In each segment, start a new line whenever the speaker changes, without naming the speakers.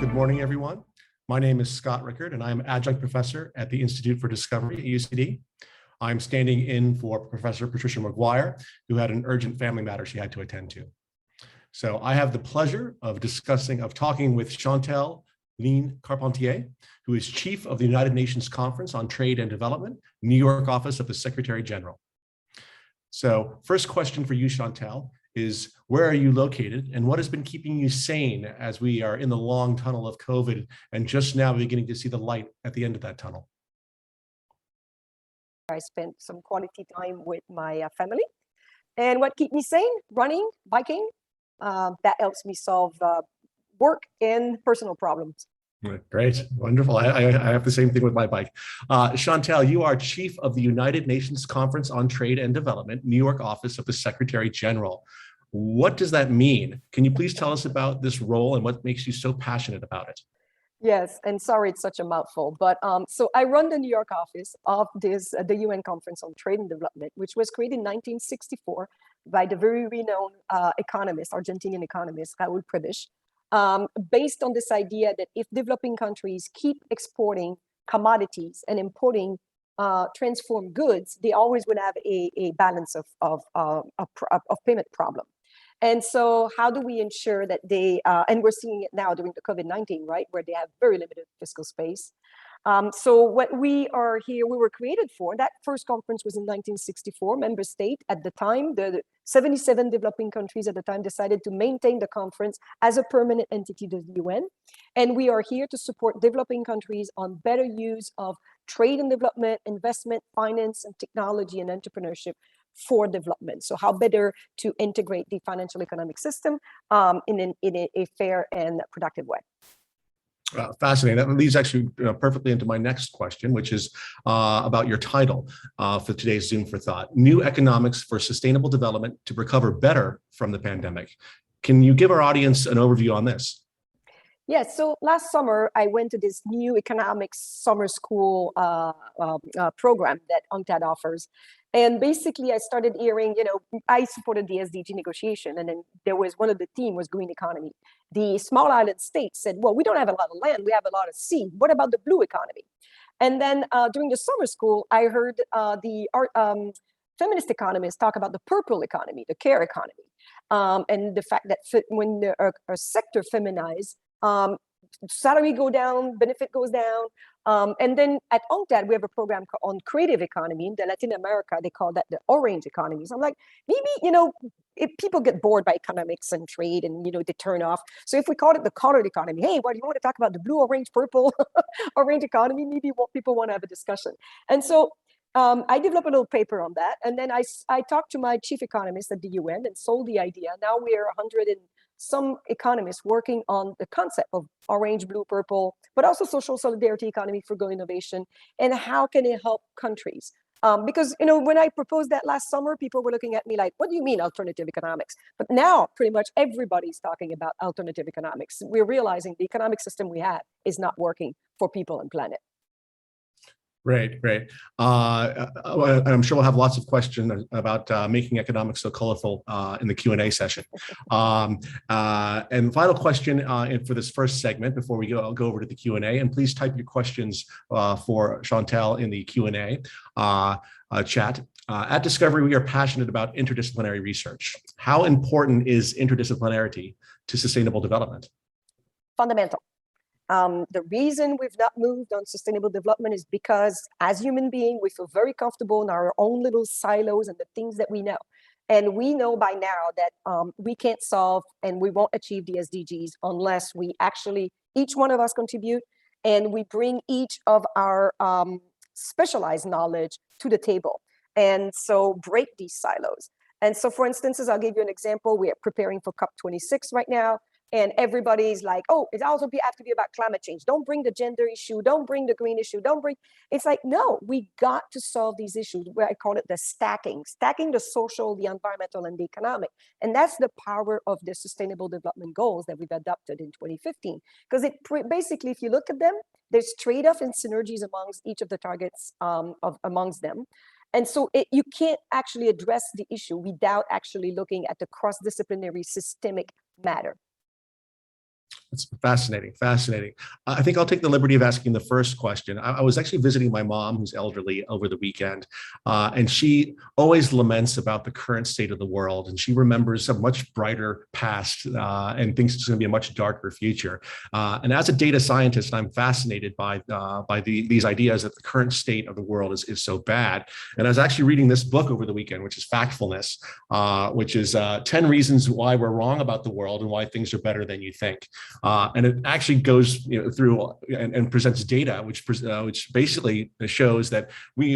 Good morning, everyone. My name is Scott Rickard, and I'm adjunct professor at the Institute for Discovery at UCD. I'm standing in for Professor Patricia McGuire, who had an urgent family matter she had to attend to. So I have the pleasure of talking with Chantal Line Carpentier, who is chief of the United Nations Conference on Trade and Development, New York office of the Secretary General. So first question for you, Chantal, is where are you located and what has been keeping you sane as we are in the long tunnel of COVID and just now beginning to see the light at the end of that tunnel?
I spent some quality time with my family. And what keeps me sane? Running, biking. That helps me solve work and personal problems.
Great, wonderful. I have the same thing with my bike. Chantal, you are chief of the United Nations Conference on Trade and Development, New York office of the Secretary General. What does that mean? Can you please tell us about this role and what makes you so passionate about it?
Yes, and sorry it's such a mouthful, but so I run the New York office of the UN Conference on Trade and Development, which was created in 1964 by the very renowned Argentinian economist, Raúl Prebisch, based on this idea that if developing countries keep exporting commodities and importing transformed goods, they always would have a balance of payment problem. And so how do we ensure that they, and we're seeing it now during the COVID-19, right, where they have very limited fiscal space. So what we are here, we were created for, that first conference was in 1964, member state at the time, the 77 developing countries at the time decided to maintain the conference as a permanent entity to the UN. And we are here to support developing countries on better use of trade and development, investment, finance, and technology and entrepreneurship for development. So how better to integrate the financial economic system in a fair and productive way.
Fascinating. That leads actually perfectly into my next question, which is about your title for today's Zoom for Thought, New Economics for Sustainable Development to Recover Better from the Pandemic. Can you give our audience an overview on this?
Yes, so last summer, I went to this new economics summer school program that UNCTAD offers. And basically, I started hearing, I supported the SDG negotiation, and then there was one of the team was green economy. The small island states said, well, we don't have a lot of land, we have a lot of sea. What about the blue economy? And then during the summer school, I heard the feminist economists talk about the purple economy, the care economy, and the fact that when a sector feminized, salary go down, benefit goes down. And then at UNCTAD, we have a program on creative economy. In Latin America, they call that the orange economy. So I'm like, maybe, if people get bored by economics and trade and, they turn off. So if we call it the colored economy, hey, what do you want to talk about the blue, orange, purple, orange economy? Maybe people want to have a discussion. And so I developed a little paper on that. And then I talked to my chief economist at the UN and sold the idea. Now we are 100 and some economists working on the concept of orange, blue, purple, but also social solidarity economy for good innovation, and how can it help countries? Because, when I proposed that last summer, people were looking at me like, what do you mean alternative economics? But now pretty much everybody's talking about alternative economics. We're realizing the economic system we have is not working for people and planet.
Great. I'm sure we'll have lots of questions about making economics so colorful in the Q&A session. And final question for this first segment before we go over to the Q&A, and please type your questions for Chantal in the Q&A chat. At Discovery, we are passionate about interdisciplinary research. How important is interdisciplinarity to sustainable development?
Fundamental. The reason we've not moved on sustainable development is because as human beings, we feel very comfortable in our own little silos and the things that we know. And we know by now that we can't solve and we won't achieve the SDGs unless we actually, each one of us contribute and we bring each of our specialized knowledge to the table. And so break these silos. And so for instance, I'll give you an example. We are preparing for COP26 right now. And everybody's like, oh, it also have to be about climate change. Don't bring the gender issue. Don't bring the green issue. It's like, no, we got to solve these issues where I call it the stacking the social, the environmental, and the economic. And that's the power of the sustainable development goals that we've adopted in 2015. Because basically, if you look at them, there's trade-off and synergies amongst each of the targets amongst them. And so you can't actually address the issue without actually looking at the cross-disciplinary systemic matter.
It's fascinating, fascinating. I think I'll take the liberty of asking the first question. I was actually visiting my mom, who's elderly, over the weekend, and she always laments about the current state of the world, and she remembers a much brighter past and thinks it's going to be a much darker future. And as a data scientist, I'm fascinated by these ideas that the current state of the world is so bad. And I was actually reading this book over the weekend, which is Factfulness, which is 10 reasons why we're wrong about the world and why things are better than you think. And it actually goes through and presents data, which basically shows that we,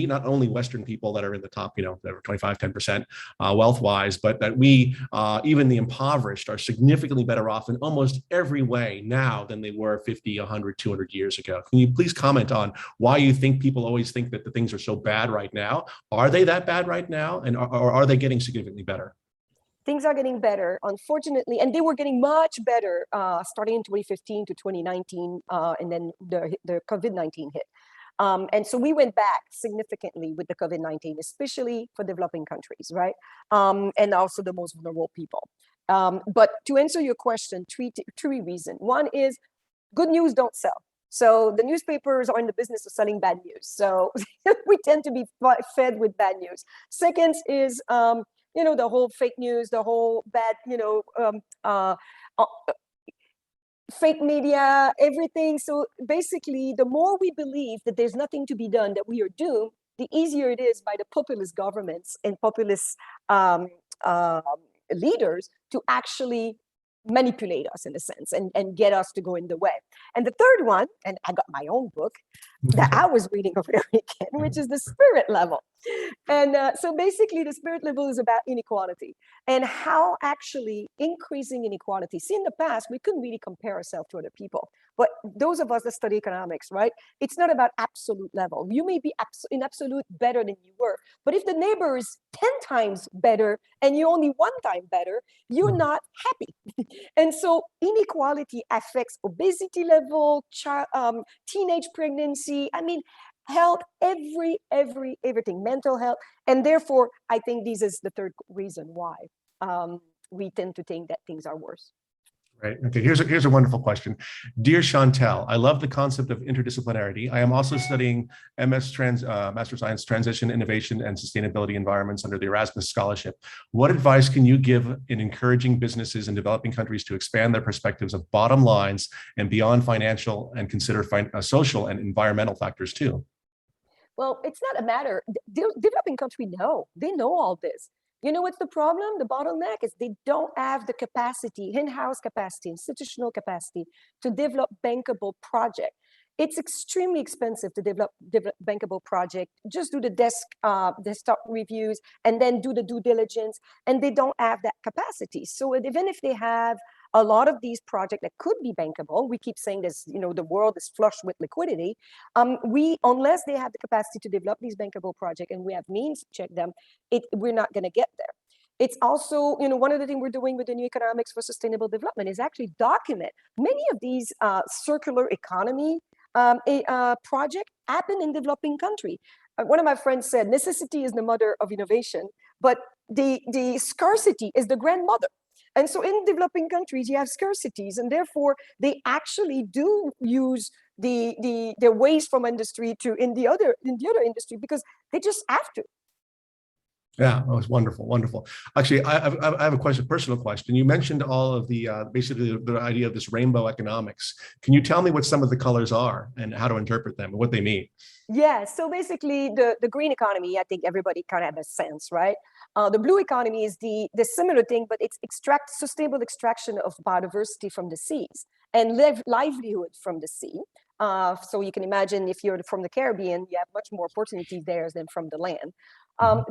not only Western people that are in the top, that are 25, 10% wealth-wise, but that we, even the impoverished, are significantly better off in almost every way now than they were 50, 100, 200 years ago. Can you please comment on why you think people always think that the things are so bad right now? Are they that bad right now? And or are they getting significantly better?
Things are getting better, unfortunately, and they were getting much better starting in 2015 to 2019, and then the COVID-19 hit. And so we went back significantly with the COVID-19, especially for developing countries, right? And also the most vulnerable people. But to answer your question, three reasons. One is good news don't sell. So the newspapers are in the business of selling bad news. So we tend to be fed with bad news. Second is, the whole fake news, the whole bad, fake media, everything. So basically, the more we believe that there's nothing to be done, that we are doomed, the easier it is by the populist governments and populist leaders to actually manipulate us in a sense and get us to go in the way. And the third one, and I got my own book that I was reading over the weekend, which is the spirit level. And so basically the spirit level is about inequality and how actually increasing inequality. See, in the past, we couldn't really compare ourselves to other people. But those of us that study economics, right? It's not about absolute level. You may be in absolute better than you were. But if the neighbor is 10 times better and you're only 1 time better, you're not happy. And so inequality affects obesity level, teenage pregnancy, health, everything, mental health. And therefore, I think this is the third reason why we tend to think that things are worse.
Right. Okay. Here's a wonderful question. Dear Chantal, I love the concept of interdisciplinarity. I am also studying Master of Science Transition, Innovation, and Sustainability Environments under the Erasmus Scholarship. What advice can you give in encouraging businesses in developing countries to expand their perspectives of bottom lines and beyond financial and consider social and environmental factors too?
Well, it's not a matter. Developing countries they know all this. You know what's the problem? The bottleneck is they don't have the capacity, in-house capacity, institutional capacity to develop bankable project. It's extremely expensive to develop bankable project. Just do the desktop reviews and then do the due diligence, and they don't have that capacity. So even if they have a lot of these projects that could be bankable, we keep saying this, the world is flush with liquidity. Unless they have the capacity to develop these bankable projects and we have means to check them, we're not going to get there. It's also, one of the things we're doing with the new economics for sustainable development is actually document many of these circular economy projects happen in developing country. One of my friends said, necessity is the mother of innovation, but the scarcity is the grandmother. And so in developing countries, you have scarcities, and therefore they actually do use the waste from industry in the other industry because they just have to.
Yeah, that was wonderful, wonderful. Actually, I have a personal question. You mentioned all of the basically the idea of this rainbow economics. Can you tell me what some of the colors are and how to interpret them and what they mean?
Yeah, so basically the green economy, I think everybody kind of has a sense, right? The blue economy is the similar thing, but it's sustainable extraction of biodiversity from the seas and livelihood from the sea. So you can imagine if you're from the Caribbean, you have much more opportunity there than from the land.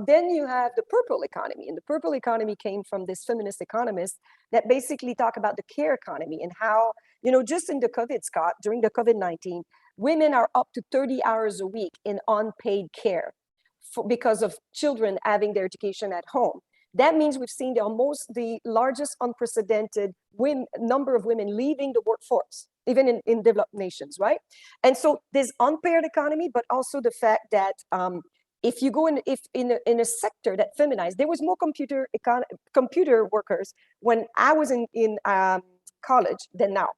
Then you have the purple economy, and the purple economy came from this feminist economist that basically talk about the care economy and how, just in the COVID, Scott, during the COVID-19, women are up to 30 hours a week in unpaid care because of children having their education at home. That means we've seen the largest unprecedented number of women leaving the workforce, even in developed nations, right? And so there's unpaired economy, but also the fact that if you go in a sector that feminized, there was more computer workers when I was in college than now.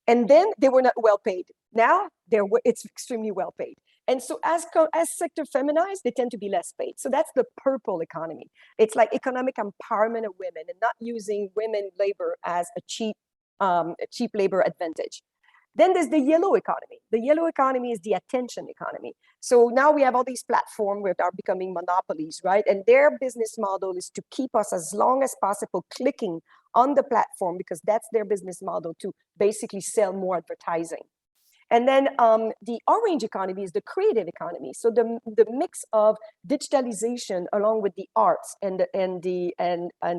And then they were not well paid. Now it's extremely well paid. And so as sector feminized, they tend to be less paid. So that's the purple economy. It's like economic empowerment of women and not using women labor as a cheap labor advantage. Then there's the yellow economy. The yellow economy is the attention economy. So now we have all these platforms that are becoming monopolies, right? And their business model is to keep us as long as possible clicking on the platform, because that's their business model, to basically sell more advertising. And then the orange economy is the creative economy. So the mix of digitalization along with the arts and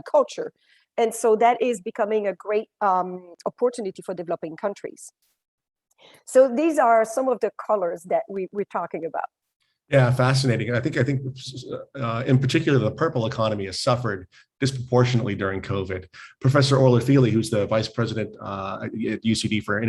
culture. And so that is becoming a great opportunity for developing countries. So these are some of the colors that we're talking about.
Yeah, fascinating. I think in particular, the purple economy has suffered disproportionately during COVID. Professor Orla Feely, who's the vice president at UCD for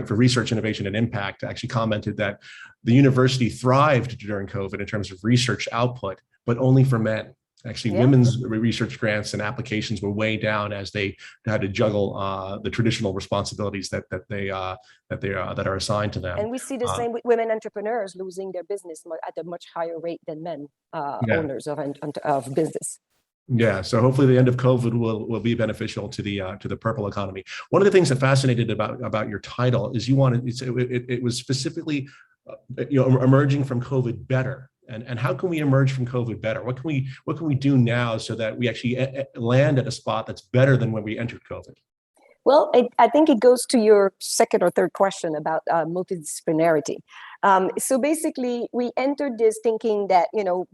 for research, innovation, and impact, actually commented that the university thrived during COVID in terms of research output, but only for men. Actually, women's research grants and applications were way down as they had to juggle the traditional responsibilities that are assigned to them.
And we see the same with women entrepreneurs losing their business at a much higher rate than men owners of business.
Yeah, so hopefully the end of COVID will be beneficial to the purple economy. One of the things that fascinated about your title is it was specifically emerging from COVID better. And how can we emerge from COVID better? What can we do now so that we actually land at a spot that's better than when we entered COVID?
Well, I think it goes to your second or third question about multidisciplinarity. So basically, we entered this thinking that,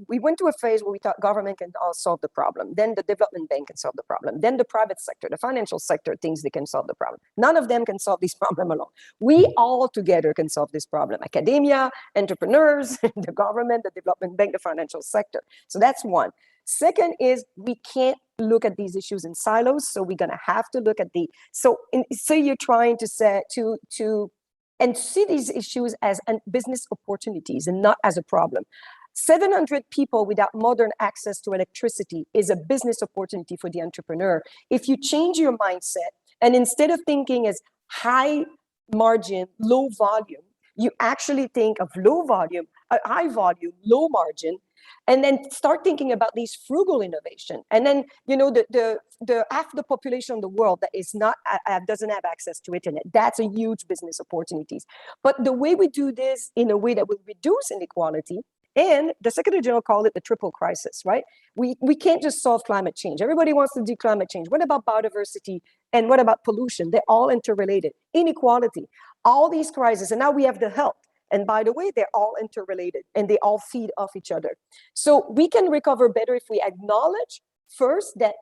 we went to a phase where we thought government can solve the problem. Then the development bank can solve the problem. Then the private sector, the financial sector thinks they can solve the problem. None of them can solve this problem alone. We all together can solve this problem. Academia, entrepreneurs, the government, the development bank, the financial sector. So that's one. Second is we can't look at these issues in silos. So we're going to have to look at so you're trying to say and see these issues as business opportunities and not as a problem. 700 people without modern access to electricity is a business opportunity for the entrepreneur. If you change your mindset and instead of thinking as high margin, low volume, you actually think of high volume, low margin, and then start thinking about these frugal innovation. And then, the half the population of the world that is not doesn't have access to internet. That's a huge business opportunities. But the way we do this in a way that will reduce inequality, and the Secretary General called it the triple crisis, right? We can't just solve climate change. Everybody wants to do climate change. What about biodiversity? And what about pollution? They're all interrelated. Inequality, all these crises. And now we have the health. And by the way, they're all interrelated and they all feed off each other. So we can recover better if we acknowledge first that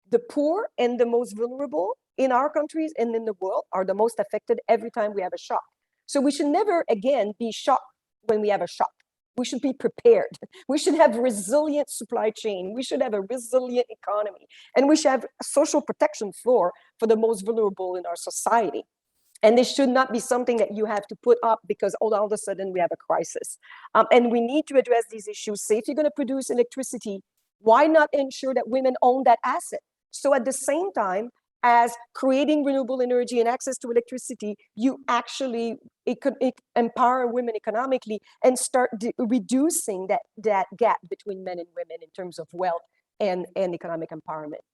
the poor and the most vulnerable in our countries and in the world are the most affected every time we have a shock. So we should never again be shocked when we have a shock. We should be prepared. We should have resilient supply chain. We should have a resilient economy. And we should have a social protection floor for the most vulnerable in our society. And this should not be something that you have to put up because all of a sudden we have a crisis. And we need to address these issues. Say if you're going to produce electricity, why not ensure that women own that asset? So at the same time as creating renewable energy and access to electricity, it could empower women economically and start reducing that gap between men and women in terms of wealth and economic empowerment.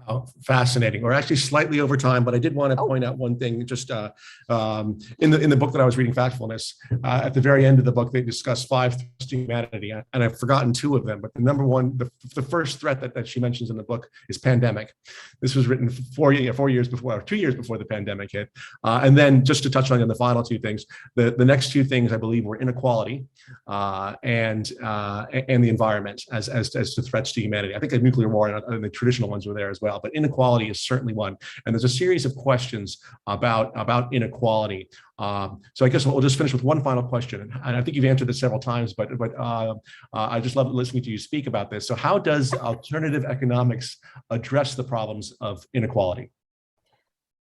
Wow, fascinating. We're actually slightly over time, but I did want to point out one thing. Just in the book that I was reading, Factfulness, at the very end of the book, they discuss 5 threats to humanity, and I've forgotten 2 of them. But the number one, the first threat that she mentions in the book is pandemic. This was written 4 years before, or 2 years before the pandemic hit. And then just to touch on the final 2 things, the next 2 things I believe were inequality and the environment as to threats to humanity. I think a nuclear war and the traditional ones were there as well. But inequality is certainly one. And there's a series of questions about inequality. So I guess we'll just finish with one final question. And I think you've answered this several times, but I just love listening to you speak about this. So how does alternative economics address the problems of inequality?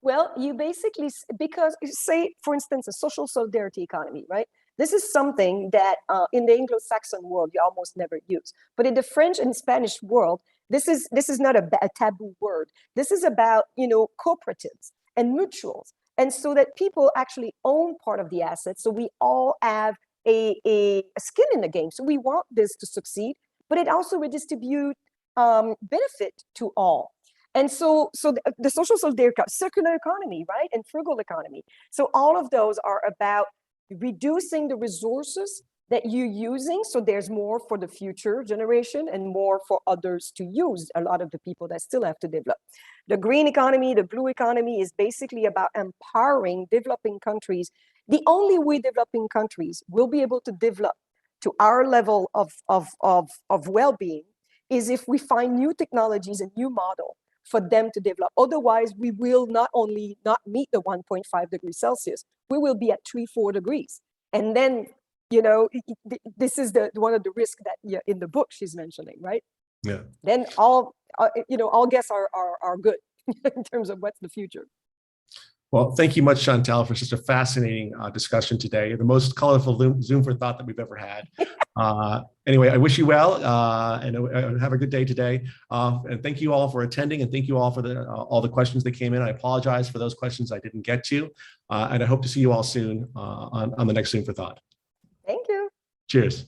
Well, you basically, because say, for instance, a social solidarity economy, right? This is something that in the Anglo-Saxon world, you almost never use. But in the French and Spanish world, This is not a taboo word. This is about, cooperatives and mutuals. And so that people actually own part of the assets. So we all have a skin in the game. So we want this to succeed, but it also redistribute benefit to all. And so the social solidarity, circular economy, right? And frugal economy. So all of those are about reducing the resources that you're using, so there's more for the future generation and more for others to use, a lot of the people that still have to develop. The green economy, the blue economy is basically about empowering developing countries. The only way developing countries will be able to develop to our level of well-being is if we find new technologies and new model for them to develop. Otherwise, we will not only not meet the 1.5 degrees Celsius, we will be at 3-4 degrees. And then, this is one of the risks that in the book she's mentioning, right?
Yeah.
Then all guests are good in terms of what's the future.
Well, thank you much, Chantal, for such a fascinating discussion today. The most colorful Zoom for Thought that we've ever had. Anyway, I wish you well and have a good day today. And thank you all for attending, and thank you all for all the questions that came in. I apologize for those questions I didn't get to, and I hope to see you all soon on the next Zoom for Thought.
Thank you.
Cheers.